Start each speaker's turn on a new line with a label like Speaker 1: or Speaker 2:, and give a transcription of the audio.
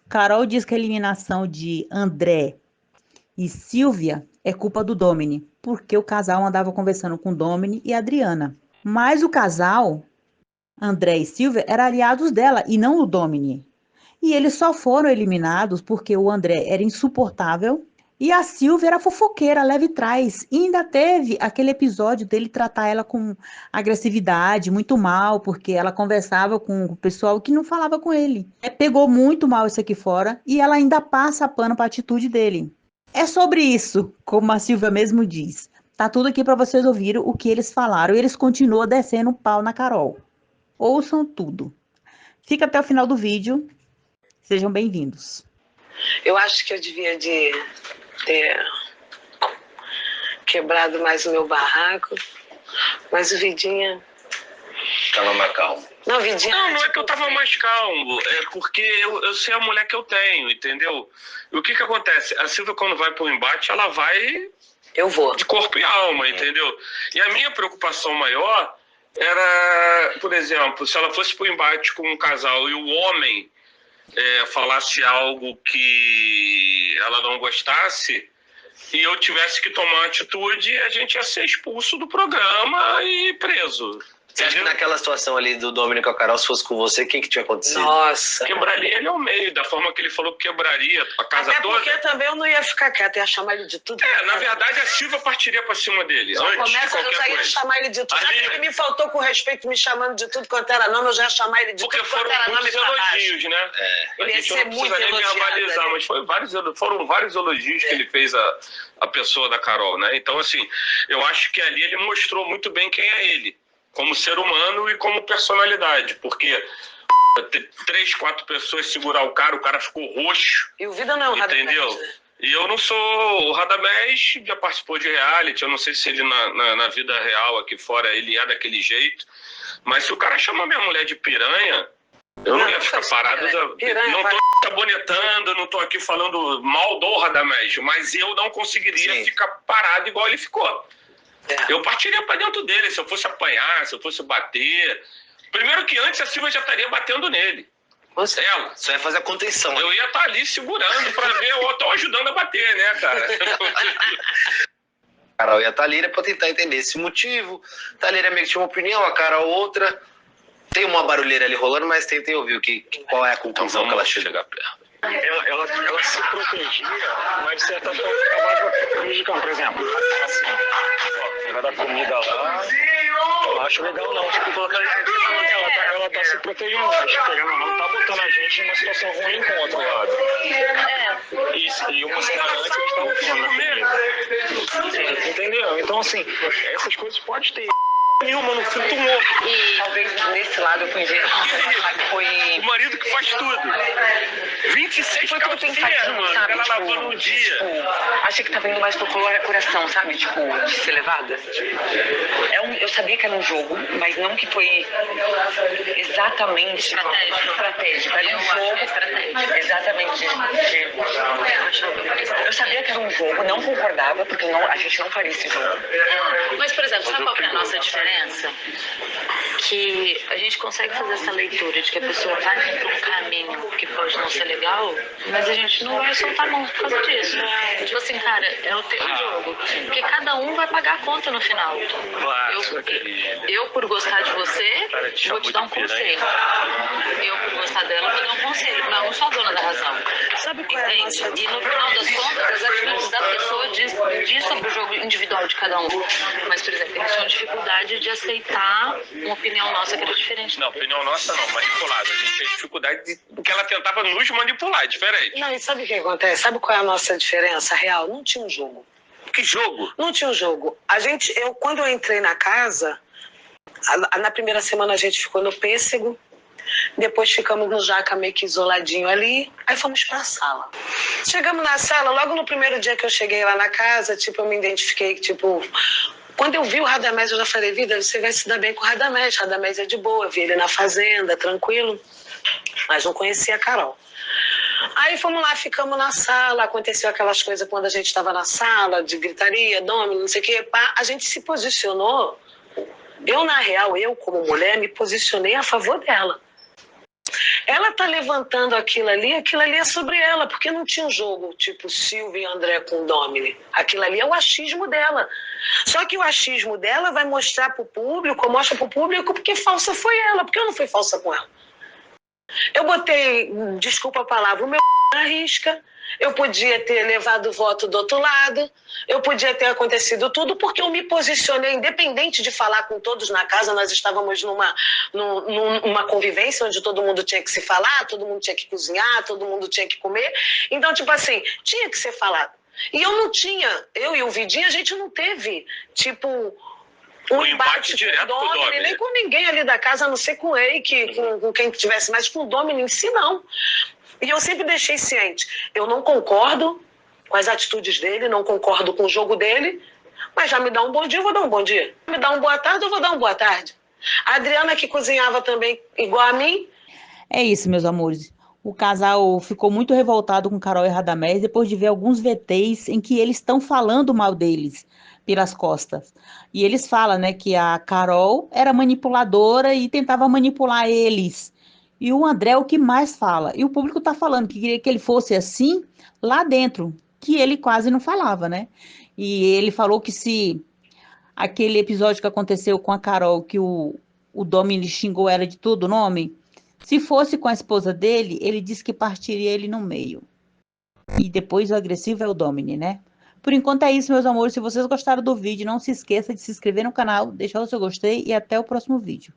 Speaker 1: Carol diz que a eliminação de André e Silvia é culpa do Domini, porque o casal andava conversando com Domini e Adriana. Mas o casal, André e Silvia, eram aliados dela e não o Domini. E eles só foram eliminados porque o André era insuportável e a Silvia era fofoqueira, leve trás. E ainda teve aquele episódio dele tratar ela com agressividade, muito mal, porque ela conversava com o pessoal que não falava com ele. Pegou muito mal isso aqui fora e ela ainda passa pano para a atitude dele. É sobre isso, como a Silvia mesmo diz. Tá tudo aqui para vocês ouvirem o que eles falaram. E eles continuam descendo um pau na Carol. Ouçam tudo. Fica até o final do vídeo. Sejam bem-vindos.
Speaker 2: Eu acho que eu devia de ter quebrado mais o meu barraco, mas o Vidinha...
Speaker 3: Tava mais calmo.
Speaker 2: Não, Vidinha...
Speaker 4: Não é que eu tava mais calmo, é porque eu sei a mulher que eu tenho, entendeu? E o que acontece? A Silvia, quando vai pro embate, ela vai...
Speaker 2: Eu vou.
Speaker 4: De corpo e alma, entendeu? E a minha preocupação maior era, por exemplo, se ela fosse pro embate com um casal e o homem falasse algo que ela não gostasse e eu tivesse que tomar atitude, a gente ia ser expulso do programa e preso.
Speaker 3: Você acha que naquela situação ali do Domini com a Carol, se fosse com você, o que tinha acontecido?
Speaker 2: Nossa.
Speaker 4: Quebraria ele ao meio, da forma que ele falou que quebraria a casa
Speaker 2: até
Speaker 4: toda.
Speaker 2: Porque também eu não ia ficar quieta, ia chamar ele de tudo.
Speaker 4: Na verdade, a Silvia partiria pra cima dele.
Speaker 2: Já
Speaker 4: antes
Speaker 2: começa,
Speaker 4: de qualquer
Speaker 2: eu já ia
Speaker 4: coisa.
Speaker 2: chamar ele de tudo.
Speaker 4: Ali...
Speaker 2: Ele me faltou com respeito, me chamando de tudo quanto era nome, eu já ia chamar ele de
Speaker 4: porque
Speaker 2: tudo quanto era nome.
Speaker 4: Porque foram muitos elogios, né?
Speaker 2: Ele ia ser muito
Speaker 4: nem
Speaker 2: elogiado,
Speaker 4: verbalizar,
Speaker 2: né?
Speaker 4: mas foram vários elogios que ele fez a pessoa da Carol, né? Então, assim, eu acho que ali ele mostrou muito bem quem é ele, como ser humano e como personalidade, porque 3, 4 pessoas segurar o cara ficou roxo.
Speaker 2: E o Vida não é um Radamés,
Speaker 4: entendeu?
Speaker 2: né?
Speaker 4: E eu não sou... O Radamés já participou de reality, eu não sei se ele na vida real aqui fora ele é daquele jeito, mas se o cara chama minha mulher de piranha, eu não ia ficar parado. Não tô sabonetando, não tô aqui falando mal do Radamés, mas eu não conseguiria ficar parado igual ele ficou. Eu partiria pra dentro dele, se eu fosse apanhar, se eu fosse bater. Primeiro que antes a Silvia já estaria batendo nele. Ela.
Speaker 3: Você vai fazer a contenção.
Speaker 4: Eu ia estar ali segurando pra ver, eu tô ajudando a bater, né, cara?
Speaker 3: A Carol e a Thalíria pra tentar entender esse motivo. A Thalíria meio que tinha uma opinião, a Carol outra. Tem uma barulheira ali rolando, mas tentem ouvir qual é a conclusão que ela chega perto.
Speaker 5: Ela se protegia, mas de certa forma acabava prejudicando. Por exemplo, assim, ó, vai dar comida lá, eu acho legal não, tipo, colocar ela tá se protegendo, mas querendo ou não, tá botando a gente numa situação ruim com o outro lado. E uma semana antes eles estavam falando na comida. Entendeu? Então, assim, essas coisas pode ter. Nenhuma, no fim, tomou.
Speaker 2: E talvez desse lado eu fui ver que foi...
Speaker 4: O marido que faz tudo. 26
Speaker 2: foi tudo pensadinho, sabe?
Speaker 4: Ela lavou num dia.
Speaker 2: Tipo, achei que tava indo mais pro coração, sabe? Tipo, de ser levada. Eu sabia que era um jogo, mas não que foi exatamente estratégico. Era um jogo exatamente. Eu sabia que era um jogo, não concordava, porque a gente não faria esse jogo.
Speaker 6: Mas, por exemplo, sabe qual que é a nossa diferença? Que a gente consegue fazer essa leitura de que a pessoa vai por um caminho que pode não ser legal, mas a gente não vai soltar a mão por causa disso. Tipo assim, cara, é o teu jogo. Porque cada um vai pagar a conta no final. Eu por gostar de você, vou te dar um conselho. Eu por gostar dela, vou dar um conselho. Mas eu não sou a dona da razão.
Speaker 2: Sabe qual é a nossa...
Speaker 6: E no final das contas, as atitudes da pessoa diz sobre o jogo individual de cada um. Mas, por exemplo, eles tinham dificuldade de aceitar uma opinião nossa que era diferente.
Speaker 4: Não, opinião nossa não, manipulada. A gente tinha dificuldade porque ela tentava nos manipular, é diferente.
Speaker 2: Não, e sabe o que acontece? Sabe qual é a nossa diferença real? Não tinha um jogo.
Speaker 4: Que jogo?
Speaker 2: Não tinha um jogo. Quando eu entrei na casa, na primeira semana a gente ficou no Pêssego, depois ficamos no Jaca meio que isoladinho ali, aí fomos pra sala. Chegamos na sala, logo no primeiro dia que eu cheguei lá na casa, tipo, eu me identifiquei, tipo... Quando eu vi o Radamés, eu já falei, Vida, você vai se dar bem com o Radamés. Radamés é de boa, vi ele na fazenda, tranquilo. Mas não conhecia a Carol. Aí fomos lá, ficamos na sala, aconteceu aquelas coisas quando a gente estava na sala, de gritaria, nome, não sei o quê. Pá. A gente se posicionou, na real, eu como mulher, me posicionei a favor dela. Ela tá levantando aquilo ali é sobre ela, porque não tinha um jogo tipo Silvia e André com Domini. Aquilo ali é o achismo dela. Só que o achismo dela vai mostrar pro público, mostra pro público porque falsa foi ela, porque eu não fui falsa com ela. Eu botei, desculpa a palavra, o meu na risca. Eu podia ter levado o voto do outro lado, eu podia ter acontecido tudo, porque eu me posicionei, independente de falar com todos na casa, nós estávamos numa convivência onde todo mundo tinha que se falar, todo mundo tinha que cozinhar, todo mundo tinha que comer. Então, tipo assim, tinha que ser falado. E eu não tinha, eu e o Vidinho, a gente não teve, tipo, um embate direto com o Domini, nem com ninguém ali da casa, a não ser com ele, com quem tivesse, mas com o Domini em si, não. E eu sempre deixei ciente, eu não concordo com as atitudes dele, não concordo com o jogo dele, mas já me dá um bom dia, eu vou dar um bom dia. Me dá uma boa tarde, eu vou dar uma boa tarde. A Adriana, que cozinhava também igual a mim.
Speaker 1: É isso, meus amores. O casal ficou muito revoltado com Carol e Radamés depois de ver alguns VTs em que eles estão falando mal deles pelas costas. E eles falam, né, que a Carol era manipuladora e tentava manipular eles. E o André é o que mais fala. E o público tá falando que queria que ele fosse assim lá dentro, que ele quase não falava, né? E ele falou que se aquele episódio que aconteceu com a Carol, que o Domini xingou ela de todo nome, se fosse com a esposa dele, ele disse que partiria ele no meio. E depois o agressivo é o Domini, né? Por enquanto é isso, meus amores. Se vocês gostaram do vídeo, não se esqueça de se inscrever no canal, deixar o seu gostei e até o próximo vídeo.